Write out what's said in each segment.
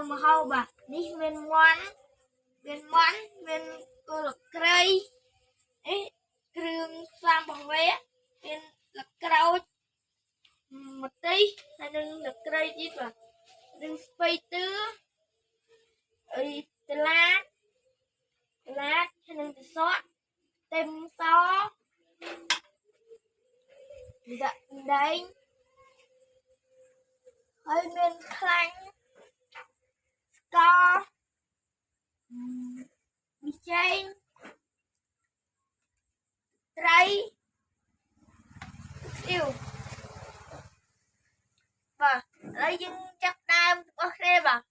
mà hâu bà đi bên món bên cô là cây ấy rừng sang bằng vé bên là cây một tí hay đừng là cây gì bà đừng spay tứ ấy lá hay đừng xóa tem xó đấy hơi bên khăn co bị chain trái yêu và lấy dân chắc đam có khe bà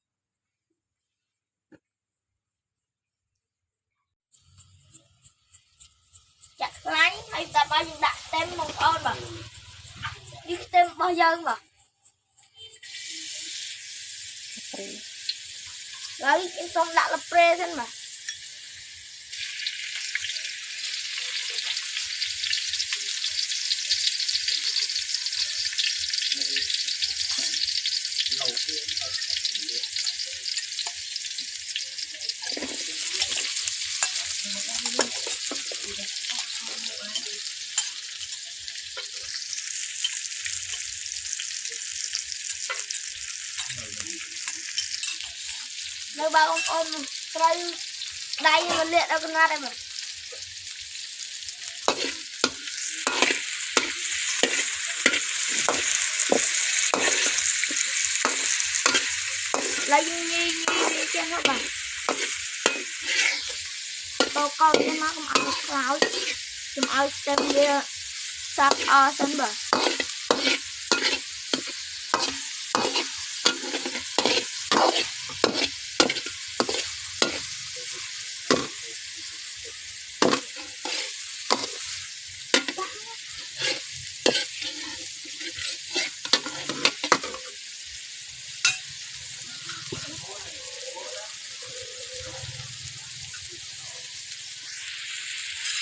chặt lái hay ta bao nhiêu đặt tem một ôn mà đi tem bao giờ mà lấy cái con đặt là pre thân mà nơi ba ông ôm cây đây mà liệt đâu con ra đây mà lấy như trên các bạn con cái má không ăn được láo chúng ai xem kia sắp sân bờ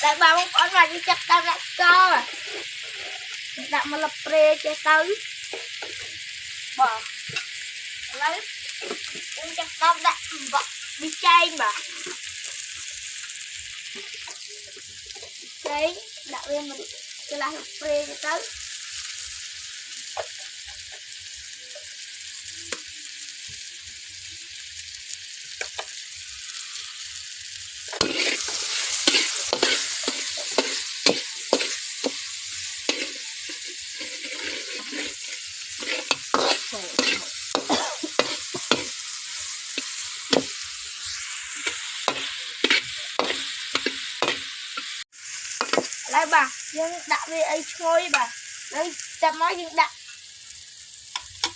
lại bà không có là đi chặt tao lại co à đặt mà lập pre cho tới bỏ lấy cũng chặt tao đặt vợ đi chay mà đấy đặt lên mình cho lại lập pre cho tới lại bà nhưng đặt về ấy thôi bà lấy chặt nói nhưng đặt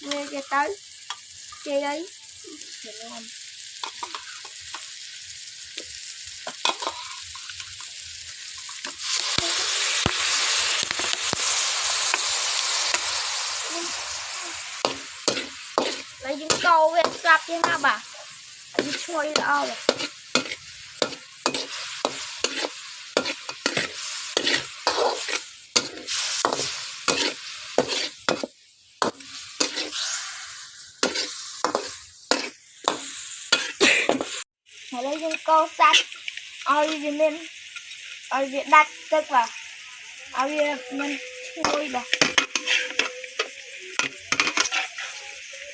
về cho tới chơi đấy lấy những câu về sắp chứ ha bà đi chơi đâu rồi lấy những câu sắp ôi vì mình ôi vì đặt tức vào ôi vì mình chơi bà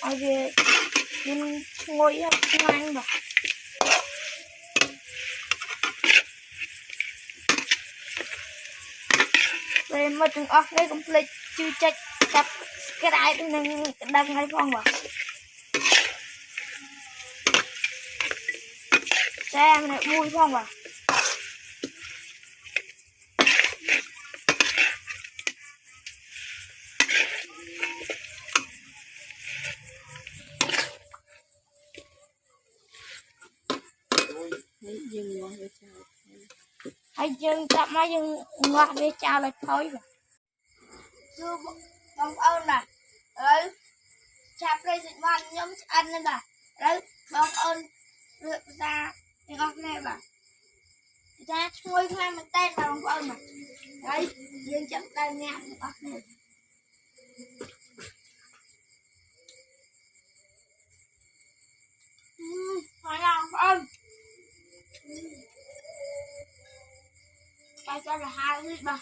ôi vì mình ngồi học ngang bà về mà từng ốc đây complete chưa check subscribe đừng đăng hay không bà xem này vui không bà hay dừng chậm mà dừng ngoặt về chào lại thôi mà chưa bông ơn nè lấy chạp đây dịch văn nhóm ăn lên bà lấy bông ơn lượt ra cái góc này bà ra ngôi khai một tên là bông ơn mà đấy dừng chậm tay nhạc cái góc này đi bà.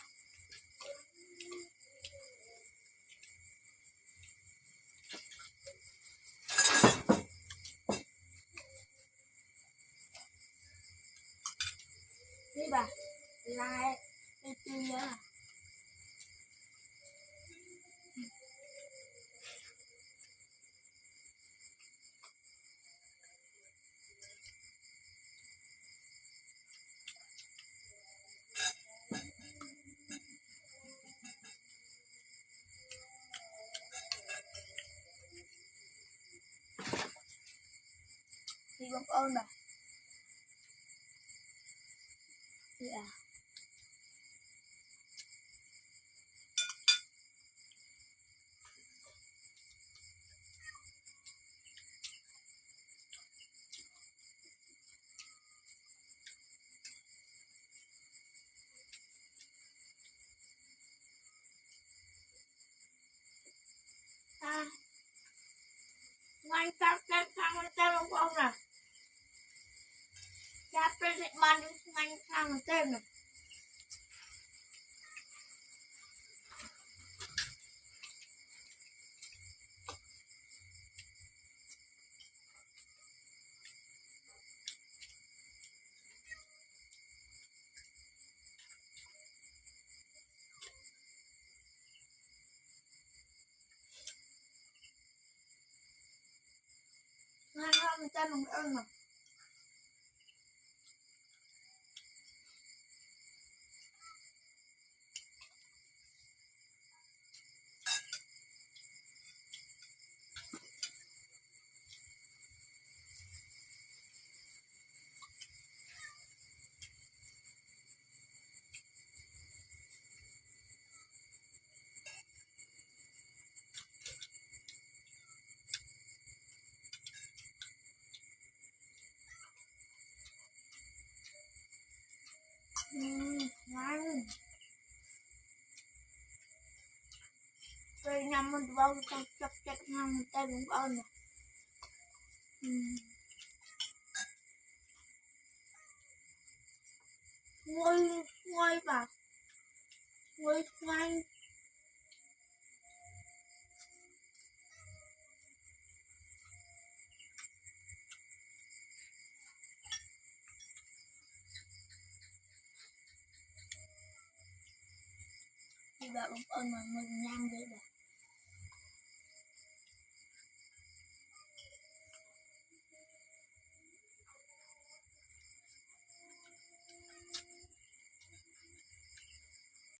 Đi bà. Lại đi chơi à. Đi bông ơn bà. Đi à. À. Ngoài sao cái thằng tên bông ơn nè. Cha president man ngay thằng tên nè. Ngay thằng tên bông ơn nè. Ngon. Tôi nhầm mình vào trong chọc chặt ngang tay bông ơn nè. Ngồi bà. Ngồi ngoan. Đi bà bông ơn mà mình nhang vậy bà.